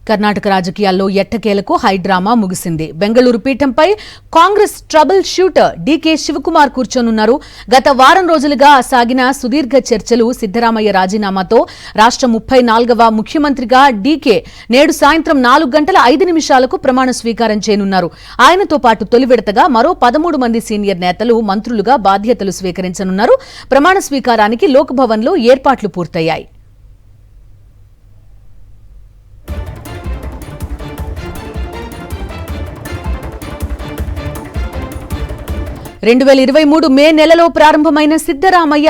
కర్ణాటక రాజకీయాల్లో ఎట్టకేలకు హైడ్రామా ముగిసింది. బెంగళూరు పీఠంపై కాంగ్రెస్ ట్రబుల్ షూటర్ డీకే శివకుమార్ కూర్చోనున్నారు. గత వారం రోజులుగా సాగిన సుదీర్ఘ చర్చలు సిద్దరామయ్య రాజీనామాతో రాష్ట్ర 34వ ముఖ్యమంత్రిగా డీకే నేడు సాయంత్రం 4:05 ప్రమాణ స్వీకారం చేయనున్నారు. ఆయనతో పాటు తొలి విడతగా మరో 13 మంది సీనియర్ నేతలు మంత్రులుగా బాధ్యతలు స్వీకరించనున్నారు. ప్రమాణ స్వీకారానికి లోక్భవన్లో ఏర్పాట్లు పూర్తయ్యాయి. 2023 మే నెలలో ప్రారంభమైన సిద్దరామయ్య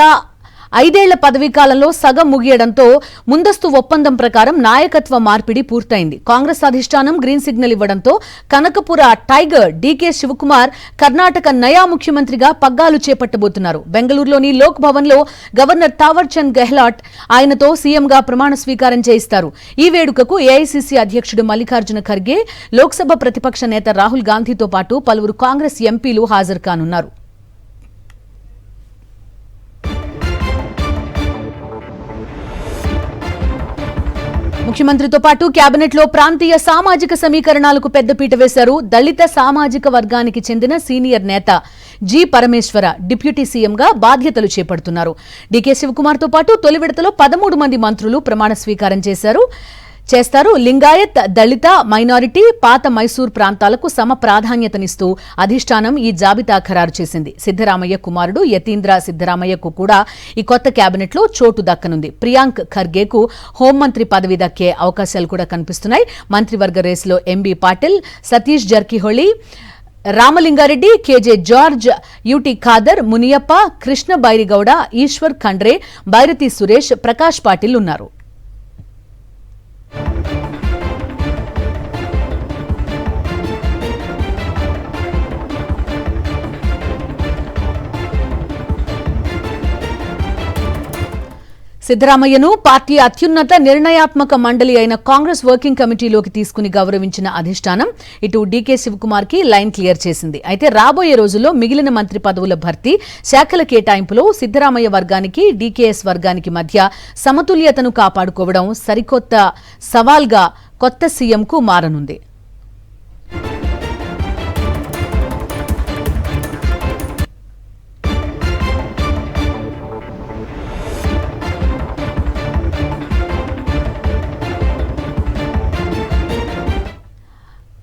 5 ఏళ్ల పదవీ కాలంలో సగం ముగియడంతో ముందస్తు ఒప్పందం ప్రకారం నాయకత్వ మార్పిడి పూర్తయింది. కాంగ్రెస్ అధిష్టానం గ్రీన్ సిగ్నల్ ఇవ్వడంతో కనకపుర టైగర్ డీకే శివకుమార్ కర్ణాటక నయా ముఖ్యమంత్రిగా పగ్గాలు చేపట్టబోతున్నారు. బెంగళూరులోని లోక్ భవన్ లో గవర్నర్ తావర్ చంద్ గెహ్లాట్ ఆయనతో సీఎంగా ప్రమాణ స్వీకారం చేయిస్తారు. ఈ వేడుకకు ఏఐసీసీ అధ్యక్షుడు మల్లికార్జున ఖర్గే, లోక్సభ ప్రతిపక్ష నేత రాహుల్ గాంధీతో పాటు పలువురు కాంగ్రెస్ ఎంపీలు హాజరు కానున్నారు. ముఖ్యమంత్రితో పాటు కేబినెట్ లో ప్రాంతీయ సామాజిక సమీకరణాలకు పెద్దపీట వేశారు. దళిత సామాజిక వర్గానికి చెందిన సీనియర్ నేత జి పరమేశ్వర డిప్యూటీ సీఎంగా బాధ్యతలు చేపడుతున్నారు. డీకే శివకుమార్ తో పాటు తొలి విడతలో 13 మంది మంత్రులు ప్రమాణ స్వీకారం చేస్తారు. లింగాయత్, దళిత, మైనారిటీ, పాత మైసూర్ ప్రాంతాలకు సమ ప్రాధాన్యతనిస్తూ అధిష్టానం ఈ జాబితా ఖరారు చేసింది. సిద్దరామయ్య కుమారుడు యతీంద్ర సిద్దరామయ్యకు కూడా ఈ కొత్త కేబినెట్లో చోటు దక్కనుంది. ప్రియాంక్ ఖర్గేకు హోంమంత్రి పదవి దక్కే అవకాశాలు కూడా కనిపిస్తున్నాయి. మంత్రివర్గ రేసులో ఎంబీ పాటిల్, సతీష్ జర్కిహొళి, రామలింగారెడ్డి, కేజే జార్జ్, యూటీ ఖాదర్, మునియప్ప, కృష్ణ బైరిగౌడ, ఈశ్వర్ ఖండ్రే, బైరతి సురేష్, ప్రకాష్ పాటిల్ ఉన్నారు. సిద్దరామయ్యను పార్టీ అత్యున్నత నిర్ణయాత్మక మండలి అయిన కాంగ్రెస్ వర్కింగ్ కమిటీలోకి తీసుకుని గౌరవించిన అధిష్టానం ఇటు డీకే శివకుమార్ కి లైన్ క్లియర్ చేసింది. అయితే రాబోయే రోజుల్లో మిగిలిన మంత్రి పదవుల భర్తీ, శాఖల కేటాయింపులో సిద్దరామయ్య వర్గానికి, డీకేఎస్ వర్గానికి మధ్య సమతుల్యతను కాపాడుకోవడం సరికొత్త సవాల్గా కొత్త సీఎంకు మారనుంది.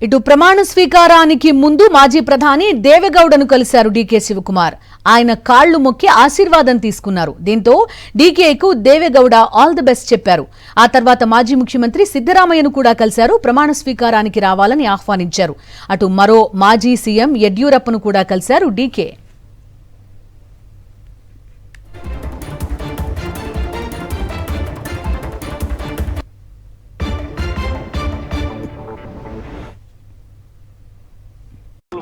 ఇటు ప్రమాణ స్వీకారానికి ముందు మాజీ ప్రధాని దేవెగౌడను కలిశారు డీకే శివకుమార్. ఆయన కాళ్లు మొక్కి ఆశీర్వాదం తీసుకున్నారు. దీంతో డీకేకు దేవెగౌడ ఆల్ ది బెస్ట్ చెప్పారు. ఆ తర్వాత మాజీ ముఖ్యమంత్రి సిద్దరామయ్యను కూడా కలిశారు. ప్రమాణ స్వీకారానికి రావాలని ఆహ్వానించారు. అటు మరో మాజీ సీఎం యడ్యూరప్పను కూడా కలిశారు DK.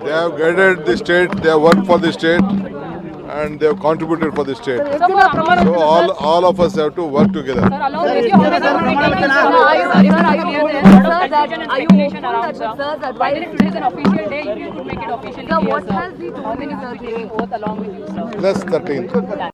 They have guided the state, they have worked for the state, and they have contributed for the state. So all of us have to work together. Sir, along with you, are you nation around, sir? Why today is an official day? You could make it official. Sir, what has he told you, sir? Oath along with you, sir. Plus 13.